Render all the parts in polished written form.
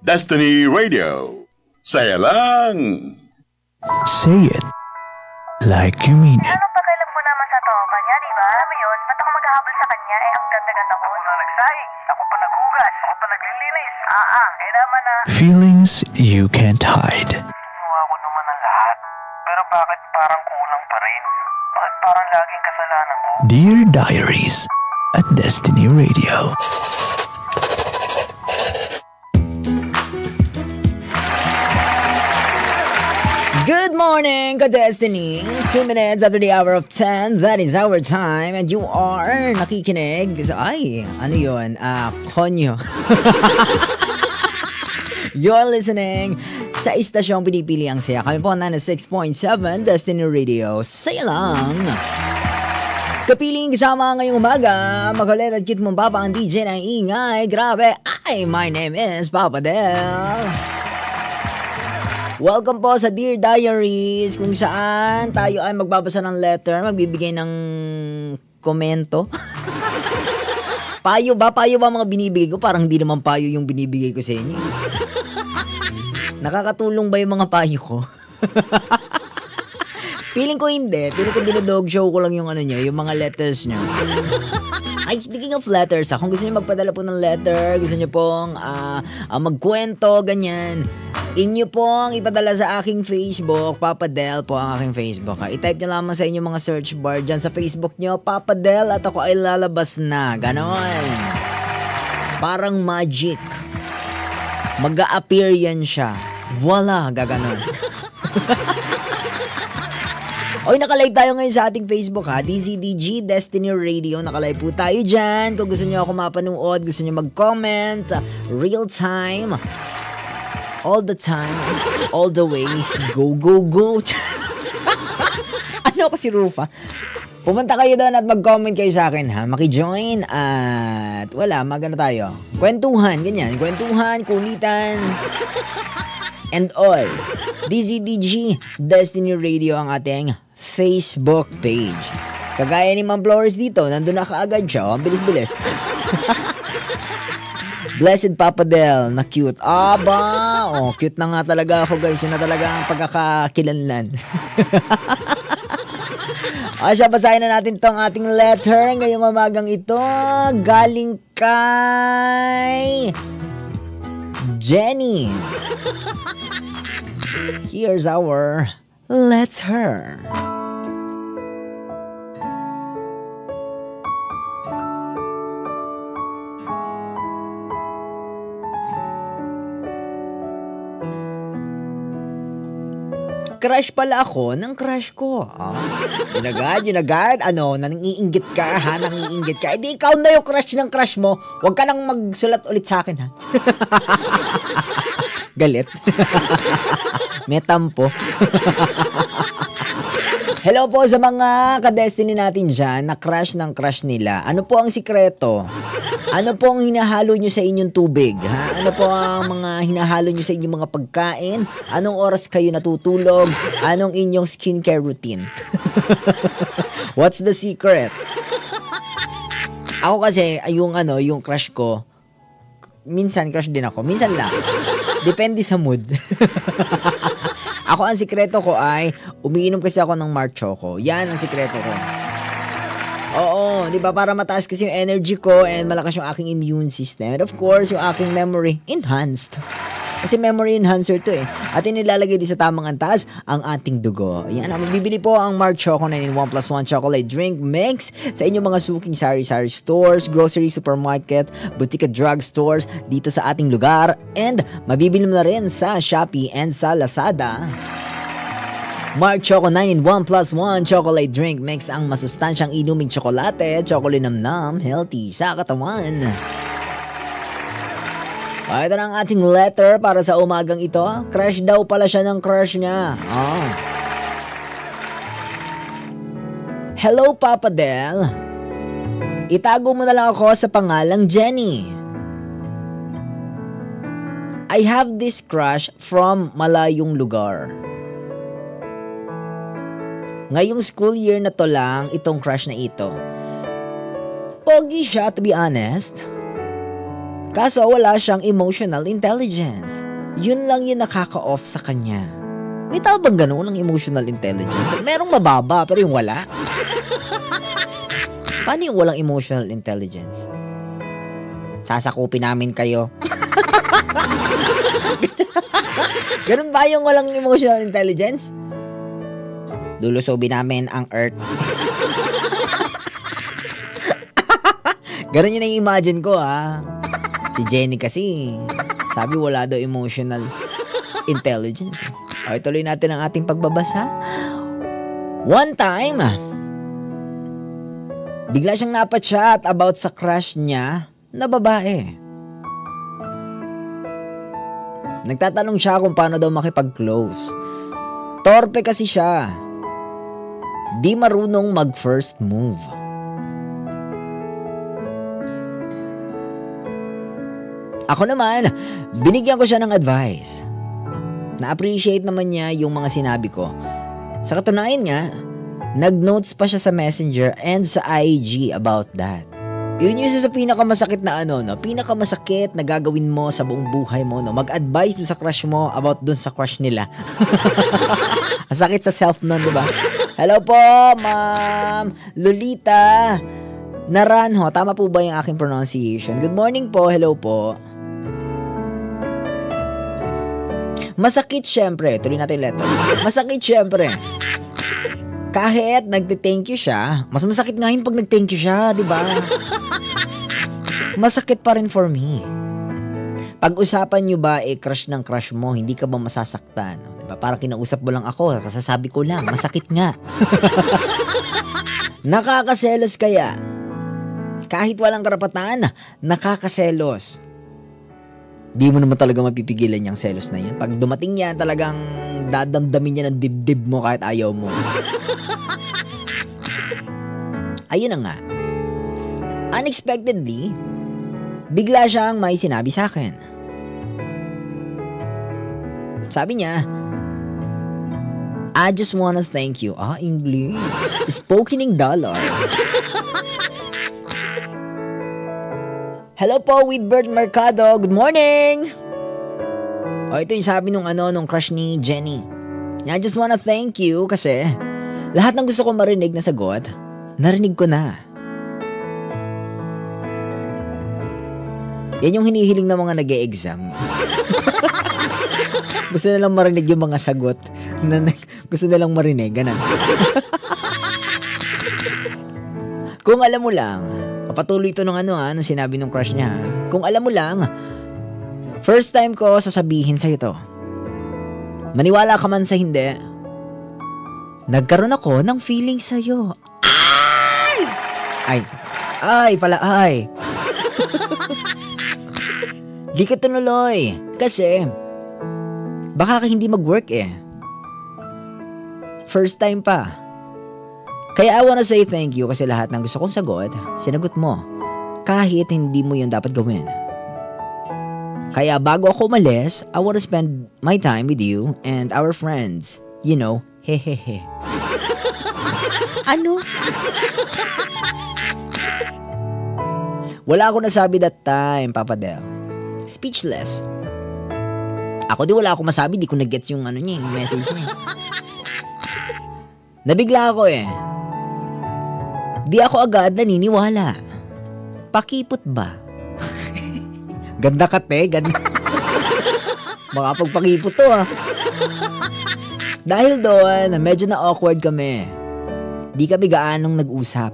Destiny Radio. Saya lang. Say it like you mean it. Anong pakialam mo naman sa toka niya, di ba? Alam mo yun, ba't ako maghahabol sa kanya? Eh, ang ganda-ganda ko. Ako na nagsaing, ako pa naghugas, ako pa naglilinis. Eh naman na. Feelings you can't hide. Ginawa ko naman ang lahat. Pero bakit parang kulang pa rin? Bakit parang laging kasalanan ko? Dear Diaries at Destiny Radio. Good morning, ka-Destiny! 2 minutes after the hour of 10, that is our time, and you are nakikinig sa, ano yun? Konyo. You're listening sa istasyong pinipili ang saya. Kami po na 6.7 Destiny Radio. Saya lang! Kapiling kasama ngayong umaga, makulit at cute mong papa ang DJ ng ingay. Grabe! My name is Papa Del. Welcome po sa Dear Diaries, kung saan tayo ay magbabasa ng letter, magbibigay ng komento. Payo ba? Payo ba mga binibigay ko? Parang hindi naman payo yung binibigay ko sa inyo. Nakakatulong ba yung mga payo ko? Feeling ko hindi. Feeling ko dinodog show ko lang yung ano nyo, yung mga letters nyo. Ay, speaking of letters, kung gusto nyo magpadala po ng letter, gusto nyo pong magkwento, ganyan, inyo pong ipadala sa aking Facebook, Papa Del po ang aking Facebook. I-type nyo lamang sa inyong mga search bar dyan sa Facebook nyo, Papa Del, at ako ay lalabas na. Ganon. Parang magic. Mag-a-appear yan siya. Voila, gaganon. Oy, nakalive tayo ngayon sa ating Facebook ha. DZDG Destiny Radio. Nakalive po tayo dyan. Kung gusto nyo ako mapanood, gusto nyo mag-comment, real time, all the time, all the way, go, go, go. Ano ako si Rufa? Pumunta kayo doon at mag-comment kayo sa akin ha. Maki-join at wala, magano tayo. Kwentuhan, ganyan. Kwentuhan, kulitan, and all. DZDG Destiny Radio ang ating Facebook page. Kagaya ni Ma'am Flores dito, nandun na kaagad siya. Ang bilis-bilis. Blessed Papa Del, na cute. Aba! Cute na nga talaga ako guys. Yun na talaga ang pagkakakilanlan. Siya, basahin na natin tong ating letter ngayong umagang ito. Galing kay Jenny. Here's our Let's Her. Crush pala ako ng crush ko. Ginagad. Ano, nangiinggit ka, ha? Nangiinggit ka. Di ikaw na yung crush ng crush mo. Huwag ka nang magsulat ulit sa akin, ha? Galit. May tampo. Hello po sa mga ka-Destiny natin dyan na crush ng crush nila. Ano po ang sikreto? Ano po ang hinahalo nyo sa inyong tubig? Ha? Ano po ang mga hinahalo nyo sa inyong mga pagkain? Anong oras kayo natutulog? Anong inyong skincare routine? What's the secret? Ako kasi, yung crush ko, minsan crush din ako. Minsan lang. Depende sa mood. Ako, ang sikreto ko ay, umiinom kasi ako ng Mark Choco. Yan ang sikreto ko. Oo, di ba? Para mataas kasi yung energy ko and malakas yung aking immune system. And of course, yung aking memory enhanced. Kasi memory enhancer to eh. At inilalagay din sa tamang antas ang ating dugo. Yan, mabibili po ang Mark Choco 9-in-1+1 chocolate drink mix sa inyong mga suking sari-sari stores, grocery, supermarket, boutique at drug stores dito sa ating lugar. And mabibili mo na rin sa Shopee and sa Lazada. Mark Choco 9-in-1+1 chocolate drink mix ang masustansyang inuming tsokolate, chocolate namnam, healthy sa katawan. Ito na ang ating letter para sa umagang ito. Crush daw pala siya ng crush niya. Hello, Papa Del. Itago mo na lang ako sa pangalang Jenny. I have this crush from malayong lugar. Ngayong school year na to lang itong crush na ito. Pogi siya, to be honest. Kaso wala siyang emotional intelligence. Yun lang yung nakaka-off sa kanya. May tao bang gano'n ng emotional intelligence? Merong mababa, pero yung wala. Paano yung walang emotional intelligence? Sasakupin namin kayo. Ganun ba yung walang emotional intelligence? Lulusobin namin ang earth. Ganun yun ang imagine ko, ha. Si Jenny kasi, sabi wala daw emotional intelligence. Okay, tuloy natin ang ating pagbabasa. One time, bigla siyang napachat about sa crush niya na babae. Nagtatanong siya kung paano daw makipag-close. Torpe kasi siya. Di marunong mag-first move. Ako naman, binigyan ko siya ng advice. Na-appreciate naman niya yung mga sinabi ko. Sa katunayan nga, nag-notes pa siya sa Messenger and sa IG about that. Yun yung isa sa pinakamasakit na pinakamasakit na gagawin mo sa buong buhay mo, no? Mag-advise dun sa crush mo about dun sa crush nila. Ang sakit sa self nun, diba? Hello po, Ma'am Lolita Naranjo. Tama po ba yung aking pronunciation? Good morning po, hello po. Masakit syempre, tuloy natin yung letter. Masakit syempre. Kahit nagte-thank you siya, mas masakit nga yung pag nag-thank you siya, di ba? Masakit pa rin for me. Pag-usapan nyo ba, crush ng crush mo, hindi ka ba masasaktan? Diba? Parang kinausap mo lang ako, kasasabi ko lang, masakit nga. Nakakaselos kaya. Kahit walang karapatan, nakakaselos. Di mo naman talaga mapipigilan yung selos na yan. Pag dumating yan, talagang dadamdamin niya ng dibdib mo kahit ayaw mo. Ayun na nga. Unexpectedly, bigla siyang may sinabi sa akin. Sabi niya, I just wanna thank you. English. Spoken in dollar. Hello po, Whitbird Mercado. Good morning! Ito yung sabi nung crush ni Jenny. I just wanna thank you kasi lahat ng gusto ko marinig na sagot, narinig ko na. Yan yung hinihiling ng mga nag-e-exam. Gusto nilang marinig yung mga sagot na gusto nilang marinig. Ganun. Kung alam mo lang, patuloy ito nung nung sinabi nung crush niya. Kung alam mo lang, first time ko sasabihin sa'yo to. Maniwala ka man sa hindi, nagkaroon ako ng feeling sa'yo. Ay pala. Di ka tunuloy. Kasi, baka ka hindi mag-work First time pa. Kaya I wanna say thank you kasi lahat ng gusto kong sagot, sinagot mo. Kahit hindi mo yun dapat gawin. Kaya bago ako umalis, I wanna spend my time with you and our friends. You know, hehehe. Ano? Wala ako nasabi that time, Papa Del. Speechless. Ako di wala ako masabi, di ko na-gets yung niya, yung message niya. Nabigla ako Di ako agad naniniwala. Pakipot ba? Ganda ka, te. Ganda. Makapagpakipot to, Dahil doon, medyo na-awkward kami. Di kami gaanong nag-usap.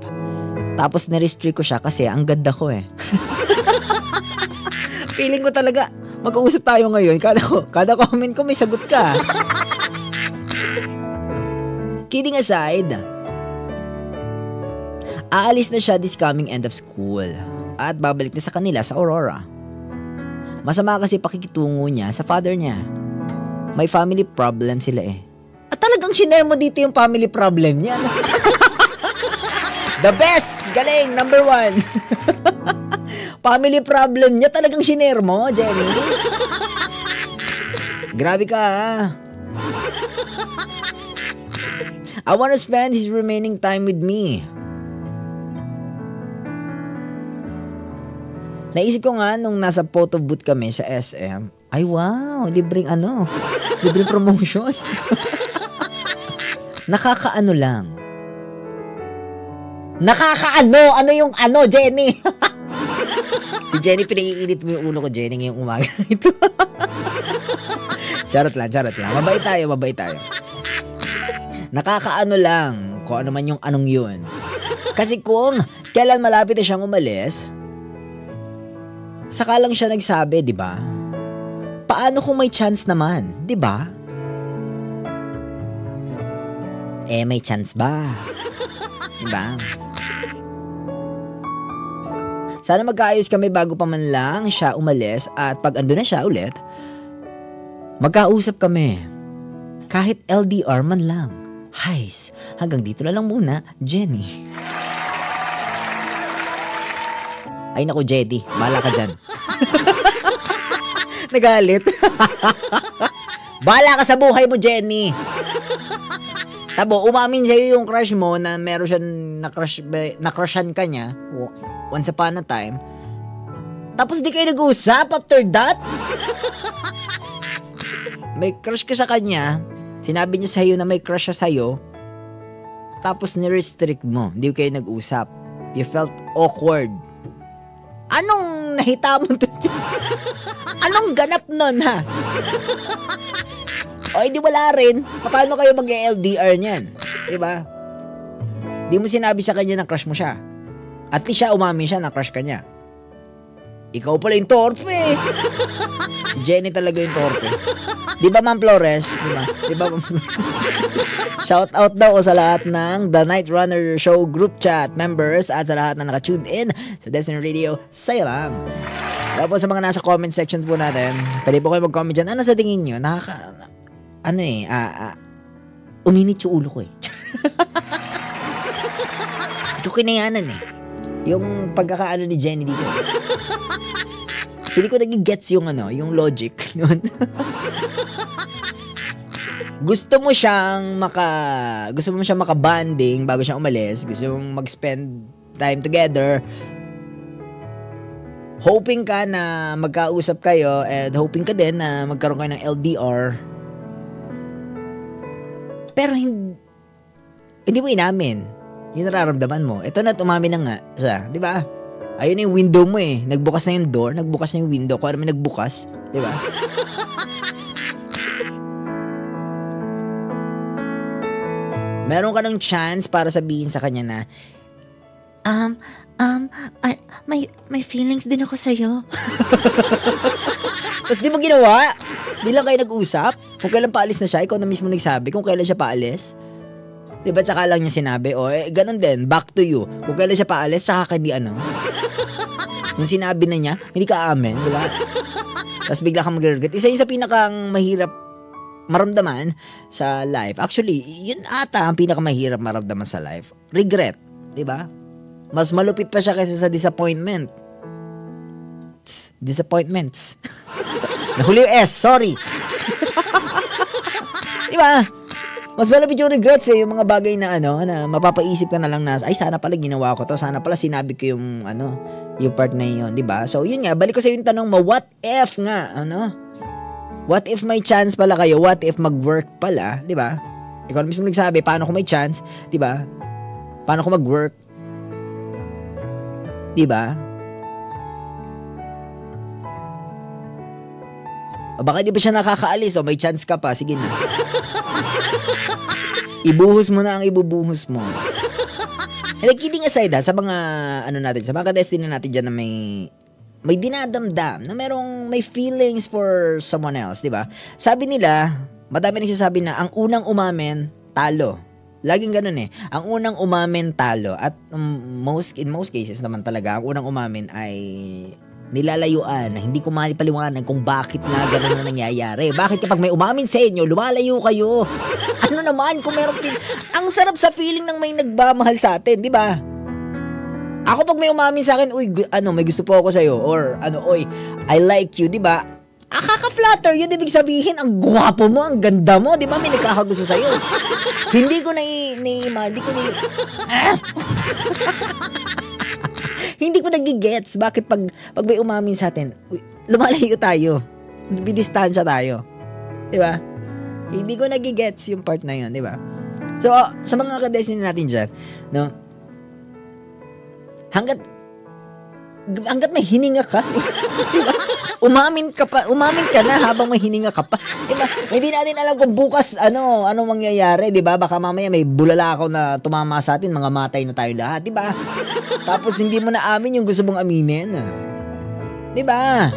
Tapos na-restrict ko siya kasi ang ganda ko Feeling ko talaga, mag-uusap tayo ngayon. Kada comment ko may sagot ka. Kidding aside, aalis na siya this coming end of school at babalik na sa kanila sa Aurora. Masama kasi pakikitungo niya sa father niya. May family problem sila At talagang shinare mo dito yung family problem niya. The best! Galing! Number 1. Family problem niya talagang shinare mo, Jenny. Grabe ka I wanna spend his remaining time with me. Naisip ko nga nung nasa photo booth kami sa SM, ay wow, libreng promotion. Nakakaano lang. Ano yung Jenny? Si Jenny, pinaiinit mo yung ulo ko, Jenny, ngayong umaga ito. Charot lang. Mabait tayo. Nakakaano lang kung ano man yung anong yun. Kasi kung kailan malapit na siyang umalis, saka lang siya nagsabi, di ba? Paano kung may chance naman, di ba? May chance ba? Di ba? Sana magkaayos kami bago pa man lang siya umalis at pag ando na siya ulit, magkausap kami. Kahit LDR man lang. Hays, hanggang dito na lang muna, Jenny. Ay naku, Jetty, bahala ka dyan. Nagalit. Bahala ka sa buhay mo, Jenny. Tabo, umamin sa'yo yung crush mo na meron siyang na-crushan ka niya once upon a time. Tapos di kayo nag-uusap after that? May crush ka sa kanya, sinabi niya sa'yo na may crush siya sa'yo, tapos ni-restrict mo, hindi kayo nag-usap. You felt awkward. Anong nahita mo doon? Anong ganap nun, ha? O, hindi wala rin. Paano kayo mag-LDR niyan? Diba? Di mo sinabi sa kanya na crush mo siya. At least siya, umami siya na crush ka niya. Ikaw pala yung torpe. Si Jenny talaga yung torpe. Di ba, Ma'am Flores? Di ba, Ma'am Flores? Shout out daw sa lahat ng The Night Runner Show group chat members at sa lahat na naka-tuned in sa Destiny Radio. Saya lang. Tapos sa mga nasa comment sections po natin, pwede po kayo mag-comment dyan. Ano sa tingin nyo? Uminit yung ulo ko eh. Ito kinayanan eh. Yung pagkakaano ni Jenny dito. Hindi ko nagigets yung logic nun. Gusto mo siyang makabanding bago siya umalis. Gusto mong mag-spend time together. Hoping ka na magkausap kayo and hoping ka din na magkaroon kayo ng LDR. Pero hindi mo inamin yung nararamdaman mo. Ito na, umamin na nga siya. Di ba? Ayun na yung window mo eh. Nagbukas na yung door, nagbukas na yung window. Kung ano may nagbukas. Di ba? Meron ka ng chance para sabihin sa kanya na, may feelings din ako sa'yo. Tapos di mo ginawa. Di lang kayo nag-usap. Kung kailan paalis na siya, ikaw na mismo nagsabi kung kailan siya paalis. Di ba, tsaka lang niya sinabi, ganun din, back to you. Kung kailan siya paalis, tsaka hindi Nung sinabi na niya, hindi ka amen, di ba? Tapos bigla kang mag-regret. Isa yun sa pinakang mahirap maramdaman sa life. Actually, yun ata ang pinakamahirap maramdaman sa life. Regret, di ba? Mas malupit pa siya kaysa sa disappointment. Disappointments. Nahuli yung S, sorry. Di ba? Mas malapit yung regrets eh, yung mga bagay na na mapapaisip ka na lang na, ay sana pala ginawa ko to, sana pala sinabi ko yung yung part na yun, di ba? So yun nga, balik ko sa yung tanong mo, what if nga, what if may chance pala kayo, what if mag-work pala, di ba? Ikaw mismo nagsabi, paano kung may chance, di ba? Paano kung mag-work? Di ba? O baka di ba siya nakakaalis, o may chance ka pa, sige na. Ibuhos mo na ang ibubuhos mo. And kidding aside sa mga natin, sa mga ka-destiny natin dyan na may dinadamdam, na may feelings for someone else, di ba? Sabi nila, madami nagsasabi na ang unang umamin, talo. Laging ganun eh. Ang unang umamin, talo. At in most cases naman talaga, ang unang umamin ay nilalayuan na hindi ko malipaliwanag kung bakit na gano'n na nangyayari. Bakit kapag may umamin sa inyo, lumalayo kayo? Ano naman kung meron ang sarap sa feeling ng may nagmamahal sa atin, di ba? Ako pag may umamin sa akin, may gusto po ako sa'yo, or I like you, di ba? Kaka-flatter yun, ibig sabihin, ang gwapo mo, ang ganda mo, di ba? May nagkakagusto sa'yo. Hindi ko Hindi ko nagigets bakit pag may umamin sa atin, lumalayo tayo. Bidistansya tayo. Di ba? Hindi ko nagigets yung part na yun, di ba? So, sa mga ka-destiny natin dyan, no? Hanggat may hininga ka, diba? Umamin ka na habang may hininga ka pa. Diba? Hindi natin alam kung bukas ano mangyayari, diba? Baka mamaya may bulala ako na tumama sa atin, mga matay na tayo lahat, diba? Tapos hindi mo na amin yung gusto mong aminin. Diba?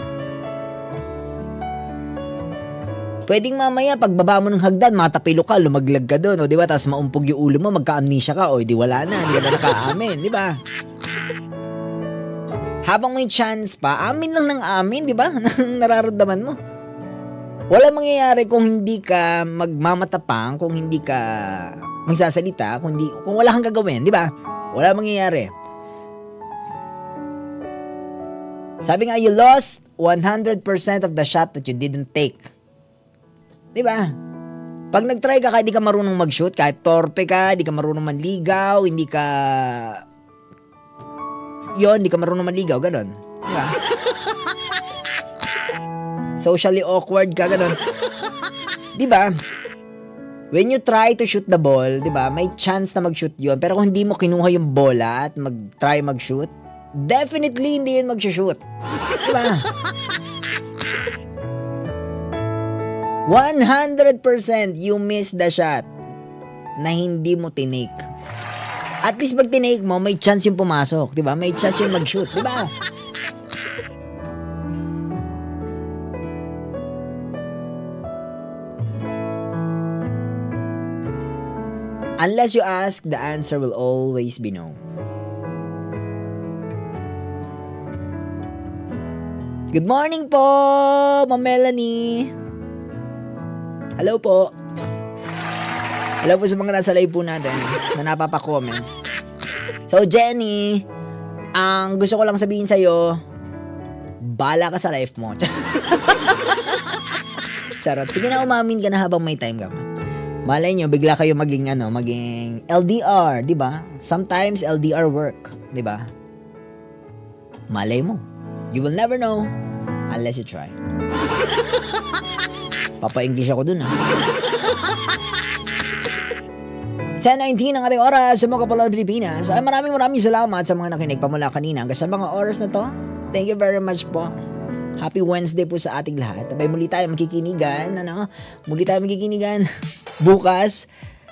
Pwedeng mamaya, pagbaba mo ng hagdan, matapilo ka, lumaglag ka doon, o diba? Tapos maumpog yung ulo mo, magka-amnesia ka, o di wala na, hindi ka na nakaamin, diba? Habang may chance pa, amin lang ng amin, di ba? Nang nararamdaman mo. Wala mangyayari kung hindi ka magmamatapang, kung hindi ka magsasalita, kung wala kang gagawin, di ba? Wala mangyayari. Sabi nga, you lost 100% of the shot that you didn't take. Di ba? Pag nag-try ka, kahit di ka marunong mag-shoot, kahit torpe ka, di ka marunong manligaw, hindi ka marunong maligaw, ganon. Diba? Socially awkward ka, ganon. Diba? When you try to shoot the ball, diba, may chance na mag-shoot yun. Pero kung hindi mo kinuha yung bola at mag-try mag-shoot, definitely hindi yun mag-shoot. Diba? 100% you miss the shot na hindi mo tinake. At least pag tinake mo, may chance yung pumasok, di ba? May chance yung mag-shoot, di ba? Unless you ask, the answer will always be no. Good morning po, Ma'am Melanie. Hello po. Hello po sa mga nasa live po natin na napapakomment. So, Jenny, ang gusto ko lang sabihin sa'yo, bala ka sa life mo. Charot. Sige na, umamin ka na habang may time ka pa. Malay nyo, bigla kayo maging LDR, di ba? Sometimes LDR work, di ba? Malay mo. You will never know unless you try. Papa-English ako dun, ha? 10:19 ang ating oras sa mga kapalan Pilipinas. Ay maraming salamat sa mga nakinig pa mula kanina hanggang sa mga oras na to. Thank you very much po. Happy Wednesday po sa ating lahat. Abay muli tayo makikinigan. Muli tayo makikinigan bukas.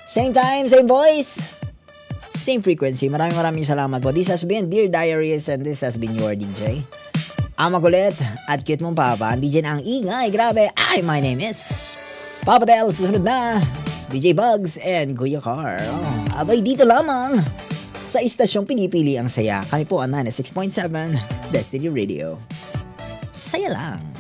Same time, same voice, same frequency. Maraming salamat po. This has been Dear Diaries and this has been your DJ. Ang makulit at cute mong papa. Ang DJ na ang ingay. Grabe. My name is Papa Del. Susunod na DJ Bugs and Kuya Car. Abay dito lamang sa istasyong pinipili ang saya. Kami po ang 96.7 Destiny Radio. Saya lang.